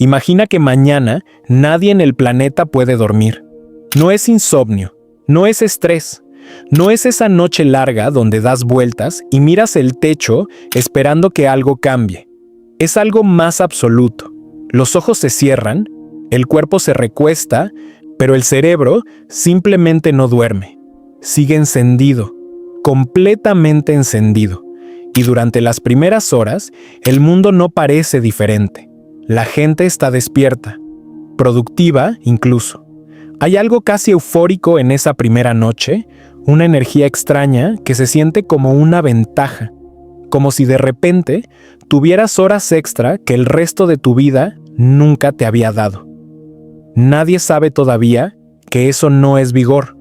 Imagina que mañana nadie en el planeta puede dormir. No es insomnio, no es estrés, no es esa noche larga donde das vueltas y miras el techo esperando que algo cambie. Es algo más absoluto. Los ojos se cierran, el cuerpo se recuesta, pero el cerebro simplemente no duerme. Sigue encendido, completamente encendido. Y durante las primeras horas, el mundo no parece diferente. La gente está despierta, productiva incluso. Hay algo casi eufórico en esa primera noche, una energía extraña que se siente como una ventaja, como si de repente tuvieras horas extra que el resto de tu vida nunca te había dado. Nadie sabe todavía que eso no es vigor.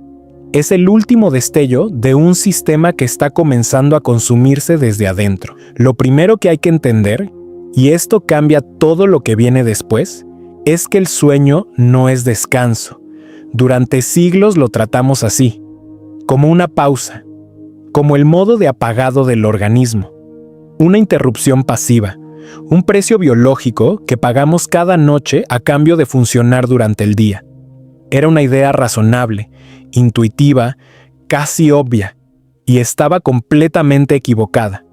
Es el último destello de un sistema que está comenzando a consumirse desde adentro. Lo primero que hay que entender, y esto cambia todo lo que viene después, es que el sueño no es descanso. Durante siglos lo tratamos así, como una pausa, como el modo de apagado del organismo, una interrupción pasiva, un precio biológico que pagamos cada noche a cambio de funcionar durante el día. Era una idea razonable, intuitiva, casi obvia, y estaba completamente equivocada.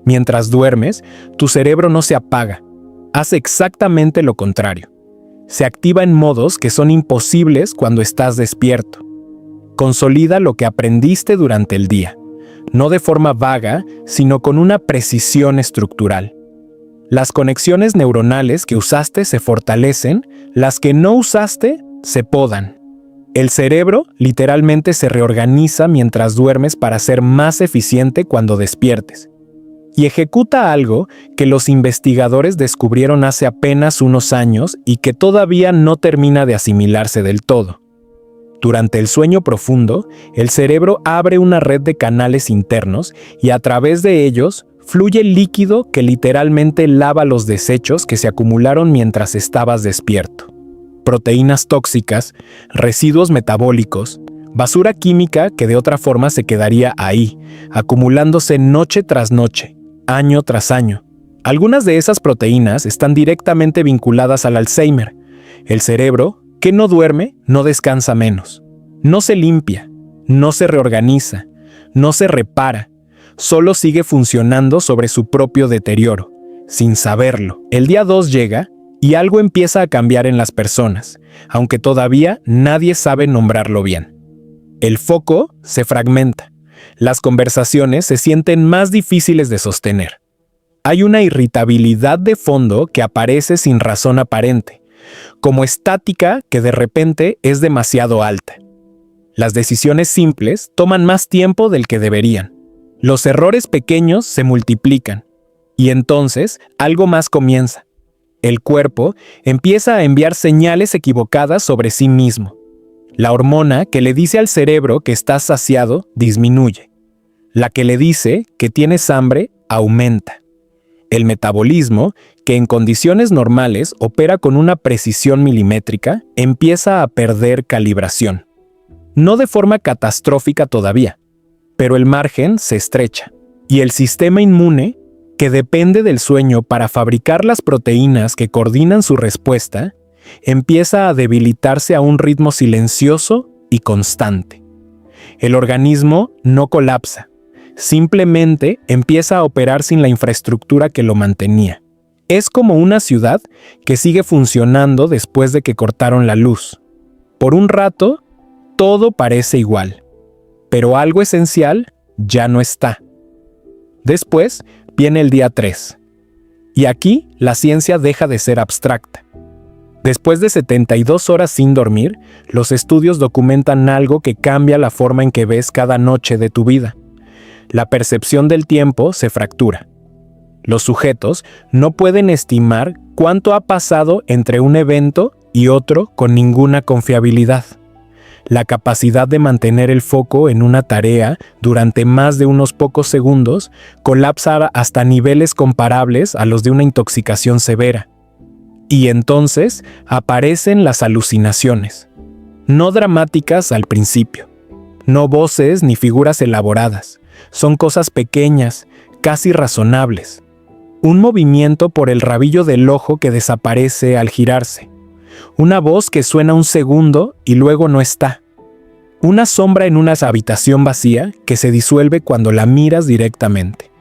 Mientras duermes, tu cerebro no se apaga, hace exactamente lo contrario. Se activa en modos que son imposibles cuando estás despierto. Consolida lo que aprendiste durante el día, no de forma vaga, sino con una precisión estructural. Las conexiones neuronales que usaste se fortalecen, las que no usaste se podan. El cerebro literalmente se reorganiza mientras duermes para ser más eficiente cuando despiertes. Y ejecuta algo que los investigadores descubrieron hace apenas unos años y que todavía no termina de asimilarse del todo. Durante el sueño profundo, el cerebro abre una red de canales internos y a través de ellos fluye líquido que literalmente lava los desechos que se acumularon mientras estabas despierto. Proteínas tóxicas, residuos metabólicos, basura química que de otra forma se quedaría ahí, acumulándose noche tras noche, año tras año. Algunas de esas proteínas están directamente vinculadas al Alzheimer. El cerebro, que no duerme, no descansa menos. No se limpia, no se reorganiza, no se repara, solo sigue funcionando sobre su propio deterioro, sin saberlo. El día 2 llega y algo empieza a cambiar en las personas, aunque todavía nadie sabe nombrarlo bien. El foco se fragmenta. Las conversaciones se sienten más difíciles de sostener. Hay una irritabilidad de fondo que aparece sin razón aparente, como estática que de repente es demasiado alta. Las decisiones simples toman más tiempo del que deberían. Los errores pequeños se multiplican, y entonces algo más comienza. El cuerpo empieza a enviar señales equivocadas sobre sí mismo. La hormona que le dice al cerebro que estás saciado disminuye. La que le dice que tienes hambre aumenta. El metabolismo, que en condiciones normales opera con una precisión milimétrica, empieza a perder calibración. No de forma catastrófica todavía, pero el margen se estrecha. Y el sistema inmune, que depende del sueño para fabricar las proteínas que coordinan su respuesta, empieza a debilitarse a un ritmo silencioso y constante. El organismo no colapsa, simplemente empieza a operar sin la infraestructura que lo mantenía. Es como una ciudad que sigue funcionando después de que cortaron la luz. Por un rato, todo parece igual, pero algo esencial ya no está. Después viene el día 3, y aquí la ciencia deja de ser abstracta. Después de 72 horas sin dormir, los estudios documentan algo que cambia la forma en que ves cada noche de tu vida. La percepción del tiempo se fractura. Los sujetos no pueden estimar cuánto ha pasado entre un evento y otro con ninguna confiabilidad. La capacidad de mantener el foco en una tarea durante más de unos pocos segundos colapsa hasta niveles comparables a los de una intoxicación severa. Y entonces aparecen las alucinaciones, no dramáticas al principio, no voces ni figuras elaboradas, son cosas pequeñas, casi razonables. Un movimiento por el rabillo del ojo que desaparece al girarse. Una voz que suena un segundo y luego no está. Una sombra en una habitación vacía que se disuelve cuando la miras directamente.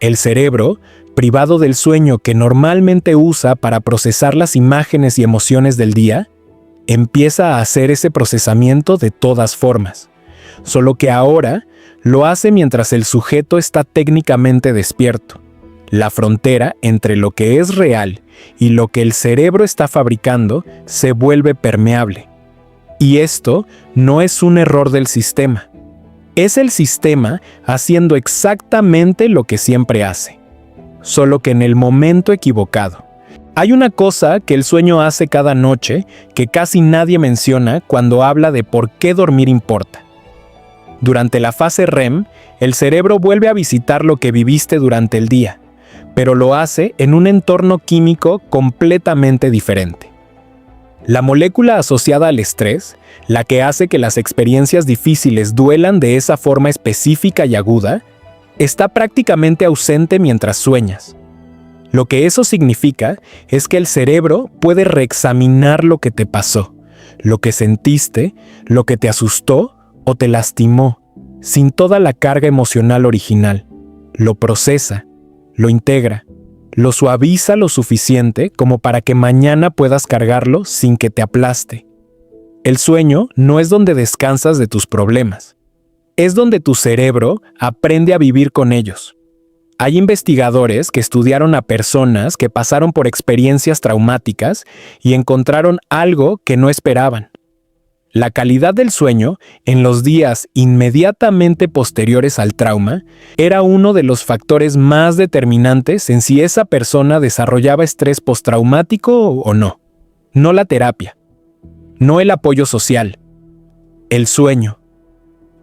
El cerebro, privado del sueño que normalmente usa para procesar las imágenes y emociones del día, empieza a hacer ese procesamiento de todas formas. Solo que ahora lo hace mientras el sujeto está técnicamente despierto. La frontera entre lo que es real y lo que el cerebro está fabricando se vuelve permeable. Y esto no es un error del sistema. Es el sistema haciendo exactamente lo que siempre hace, solo que en el momento equivocado. Hay una cosa que el sueño hace cada noche que casi nadie menciona cuando habla de por qué dormir importa. Durante la fase REM, el cerebro vuelve a visitar lo que viviste durante el día, pero lo hace en un entorno químico completamente diferente. La molécula asociada al estrés, la que hace que las experiencias difíciles duelan de esa forma específica y aguda, está prácticamente ausente mientras sueñas. Lo que eso significa es que el cerebro puede reexaminar lo que te pasó, lo que sentiste, lo que te asustó o te lastimó, sin toda la carga emocional original. Lo procesa, lo integra, lo suaviza lo suficiente como para que mañana puedas cargarlo sin que te aplaste. El sueño no es donde descansas de tus problemas. Es donde tu cerebro aprende a vivir con ellos. Hay investigadores que estudiaron a personas que pasaron por experiencias traumáticas y encontraron algo que no esperaban. La calidad del sueño en los días inmediatamente posteriores al trauma era uno de los factores más determinantes en si esa persona desarrollaba estrés postraumático o no. No la terapia, no el apoyo social, el sueño.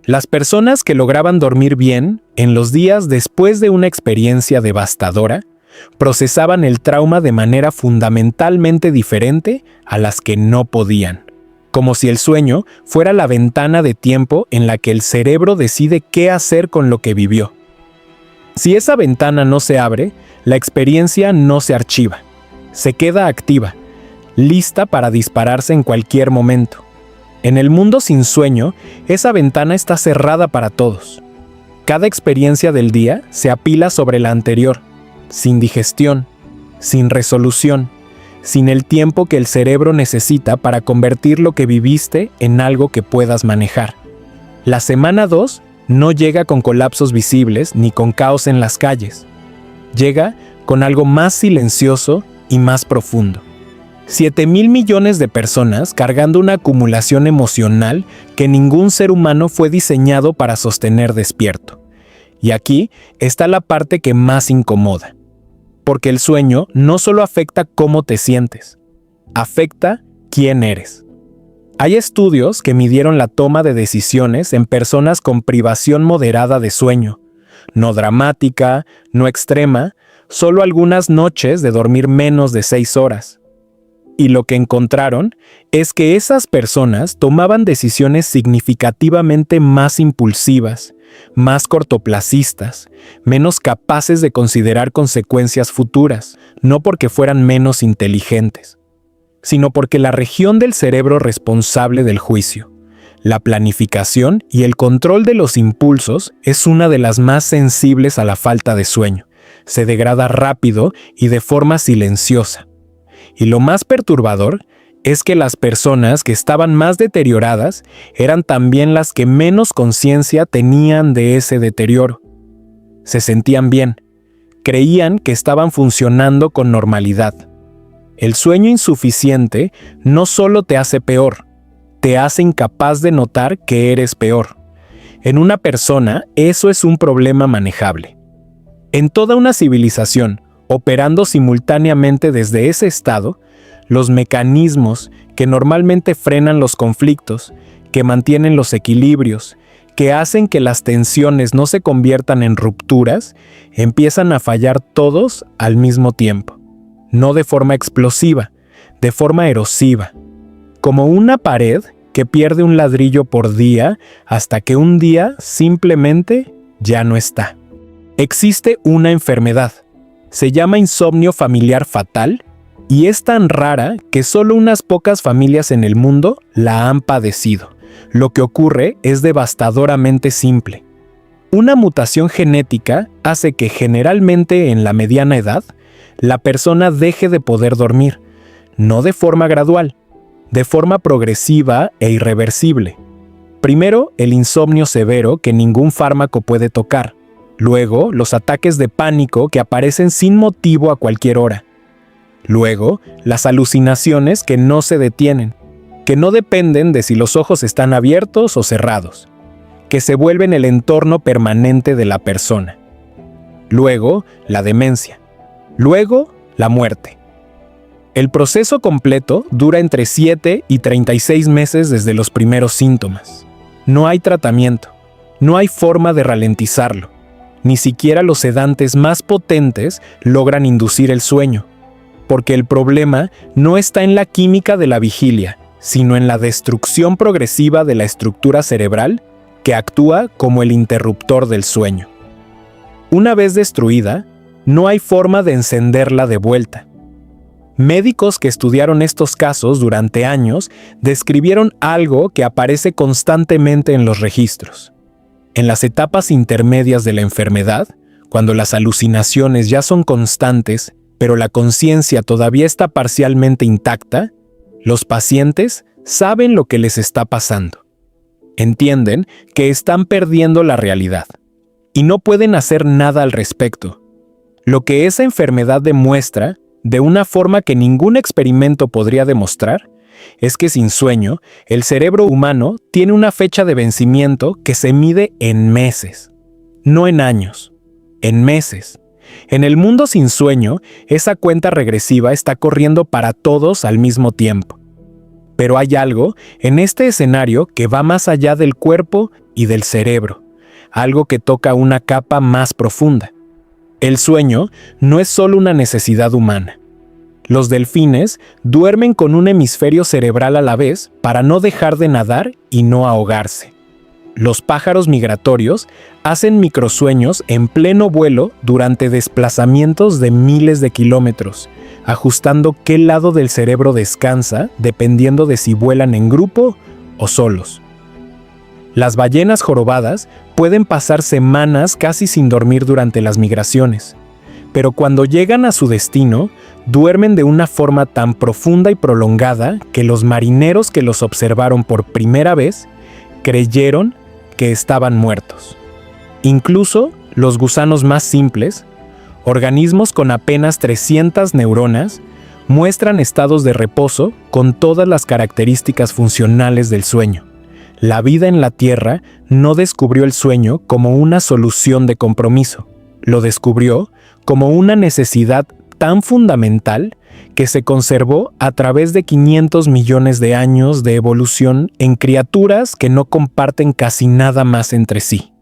Las personas que lograban dormir bien en los días después de una experiencia devastadora procesaban el trauma de manera fundamentalmente diferente a las que no podían. Como si el sueño fuera la ventana de tiempo en la que el cerebro decide qué hacer con lo que vivió. Si esa ventana no se abre, la experiencia no se archiva, se queda activa, lista para dispararse en cualquier momento. En el mundo sin sueño, esa ventana está cerrada para todos. Cada experiencia del día se apila sobre la anterior, sin digestión, sin resolución, sin el tiempo que el cerebro necesita para convertir lo que viviste en algo que puedas manejar. La semana 2 no llega con colapsos visibles ni con caos en las calles. Llega con algo más silencioso y más profundo. 7,000 millones de personas cargando una acumulación emocional que ningún ser humano fue diseñado para sostener despierto. Y aquí está la parte que más incomoda. Porque el sueño no solo afecta cómo te sientes, afecta quién eres. Hay estudios que midieron la toma de decisiones en personas con privación moderada de sueño, no dramática, no extrema, solo algunas noches de dormir menos de 6 horas. Y lo que encontraron es que esas personas tomaban decisiones significativamente más impulsivas, más cortoplacistas, menos capaces de considerar consecuencias futuras, no porque fueran menos inteligentes, sino porque la región del cerebro responsable del juicio, la planificación y el control de los impulsos es una de las más sensibles a la falta de sueño. Se degrada rápido y de forma silenciosa. Y lo más perturbador es que las personas que estaban más deterioradas eran también las que menos conciencia tenían de ese deterioro. Se sentían bien, creían que estaban funcionando con normalidad. El sueño insuficiente no solo te hace peor, te hace incapaz de notar que eres peor. En una persona, eso es un problema manejable. En toda una civilización, operando simultáneamente desde ese estado, los mecanismos que normalmente frenan los conflictos, que mantienen los equilibrios, que hacen que las tensiones no se conviertan en rupturas, empiezan a fallar todos al mismo tiempo. No de forma explosiva, de forma erosiva. Como una pared que pierde un ladrillo por día hasta que un día simplemente ya no está. Existe una enfermedad. Se llama insomnio familiar fatal y es tan rara que solo unas pocas familias en el mundo la han padecido. Lo que ocurre es devastadoramente simple. Una mutación genética hace que generalmente en la mediana edad, la persona deje de poder dormir, no de forma gradual, de forma progresiva e irreversible. Primero, el insomnio severo que ningún fármaco puede tocar. Luego, los ataques de pánico que aparecen sin motivo a cualquier hora. Luego, las alucinaciones que no se detienen, que no dependen de si los ojos están abiertos o cerrados, que se vuelven el entorno permanente de la persona. Luego, la demencia. Luego, la muerte. El proceso completo dura entre 7 y 36 meses desde los primeros síntomas. No hay tratamiento, no hay forma de ralentizarlo. Ni siquiera los sedantes más potentes logran inducir el sueño, porque el problema no está en la química de la vigilia, sino en la destrucción progresiva de la estructura cerebral que actúa como el interruptor del sueño. Una vez destruida, no hay forma de encenderla de vuelta. Médicos que estudiaron estos casos durante años describieron algo que aparece constantemente en los registros. En las etapas intermedias de la enfermedad, cuando las alucinaciones ya son constantes, pero la conciencia todavía está parcialmente intacta, los pacientes saben lo que les está pasando. Entienden que están perdiendo la realidad y no pueden hacer nada al respecto. Lo que esa enfermedad demuestra, de una forma que ningún experimento podría demostrar, es que sin sueño, el cerebro humano tiene una fecha de vencimiento que se mide en meses, no en años, en meses. En el mundo sin sueño, esa cuenta regresiva está corriendo para todos al mismo tiempo. Pero hay algo en este escenario que va más allá del cuerpo y del cerebro, algo que toca una capa más profunda. El sueño no es solo una necesidad humana. Los delfines duermen con un hemisferio cerebral a la vez para no dejar de nadar y no ahogarse. Los pájaros migratorios hacen microsueños en pleno vuelo durante desplazamientos de miles de kilómetros, ajustando qué lado del cerebro descansa dependiendo de si vuelan en grupo o solos. Las ballenas jorobadas pueden pasar semanas casi sin dormir durante las migraciones, pero cuando llegan a su destino, duermen de una forma tan profunda y prolongada que los marineros que los observaron por primera vez creyeron que estaban muertos. Incluso los gusanos más simples, organismos con apenas 300 neuronas, muestran estados de reposo con todas las características funcionales del sueño. La vida en la Tierra no descubrió el sueño como una solución de compromiso. Lo descubrió como una necesidad tan fundamental que se conservó a través de 500 millones de años de evolución en criaturas que no comparten casi nada más entre sí.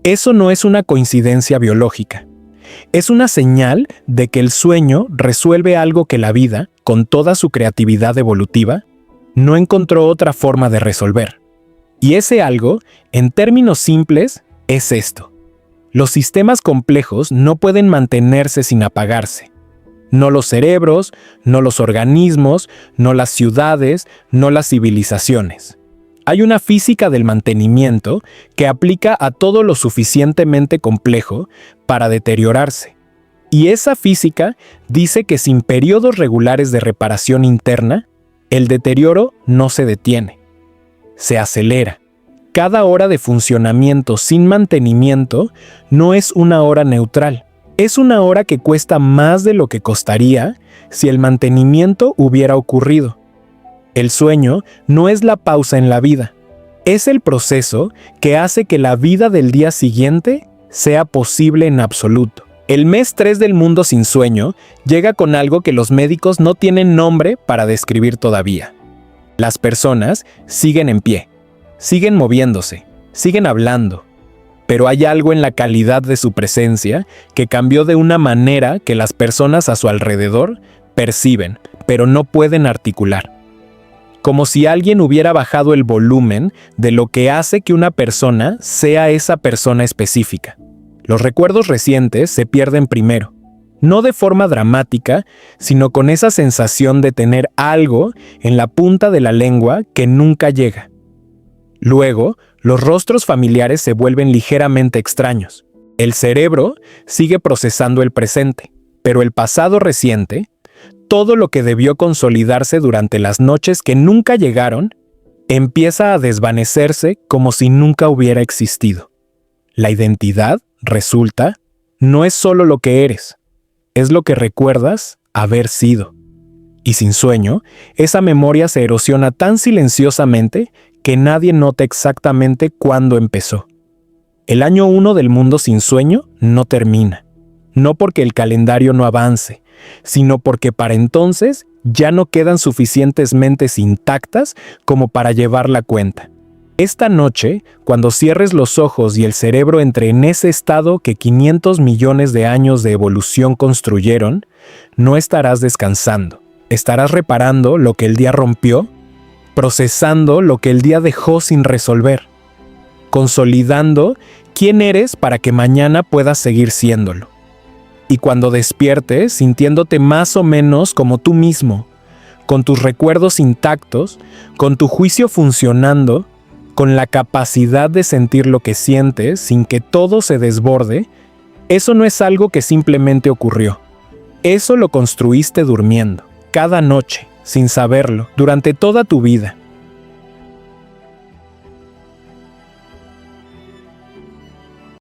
Eso no es una coincidencia biológica. Es una señal de que el sueño resuelve algo que la vida, con toda su creatividad evolutiva, no encontró otra forma de resolver. Y ese algo, en términos simples, es esto. Los sistemas complejos no pueden mantenerse sin apagarse. No los cerebros, no los organismos, no las ciudades, no las civilizaciones. Hay una física del mantenimiento que aplica a todo lo suficientemente complejo para deteriorarse. Y esa física dice que sin periodos regulares de reparación interna, el deterioro no se detiene. Se acelera. Cada hora de funcionamiento sin mantenimiento no es una hora neutral. Es una hora que cuesta más de lo que costaría si el mantenimiento hubiera ocurrido. El sueño no es la pausa en la vida. Es el proceso que hace que la vida del día siguiente sea posible en absoluto. El mes 3 del mundo sin sueño llega con algo que los médicos no tienen nombre para describir todavía. Las personas siguen en pie, siguen moviéndose, siguen hablando, pero hay algo en la calidad de su presencia que cambió de una manera que las personas a su alrededor perciben, pero no pueden articular. Como si alguien hubiera bajado el volumen de lo que hace que una persona sea esa persona específica. Los recuerdos recientes se pierden primero. No de forma dramática, sino con esa sensación de tener algo en la punta de la lengua que nunca llega. Luego, los rostros familiares se vuelven ligeramente extraños. El cerebro sigue procesando el presente, pero el pasado reciente, todo lo que debió consolidarse durante las noches que nunca llegaron, empieza a desvanecerse como si nunca hubiera existido. La identidad, resulta, no es solo lo que eres, es lo que recuerdas haber sido. Y sin sueño, esa memoria se erosiona tan silenciosamente que nadie nota exactamente cuándo empezó. El año 1 del mundo sin sueño no termina, no porque el calendario no avance, sino porque para entonces ya no quedan suficientes mentes intactas como para llevar la cuenta. Esta noche, cuando cierres los ojos y el cerebro entre en ese estado que 500 millones de años de evolución construyeron, no estarás descansando. Estarás reparando lo que el día rompió, procesando lo que el día dejó sin resolver, consolidando quién eres para que mañana puedas seguir siéndolo. Y cuando despiertes, sintiéndote más o menos como tú mismo, con tus recuerdos intactos, con tu juicio funcionando, con la capacidad de sentir lo que sientes sin que todo se desborde, eso no es algo que simplemente ocurrió. Eso lo construiste durmiendo, cada noche, sin saberlo, durante toda tu vida.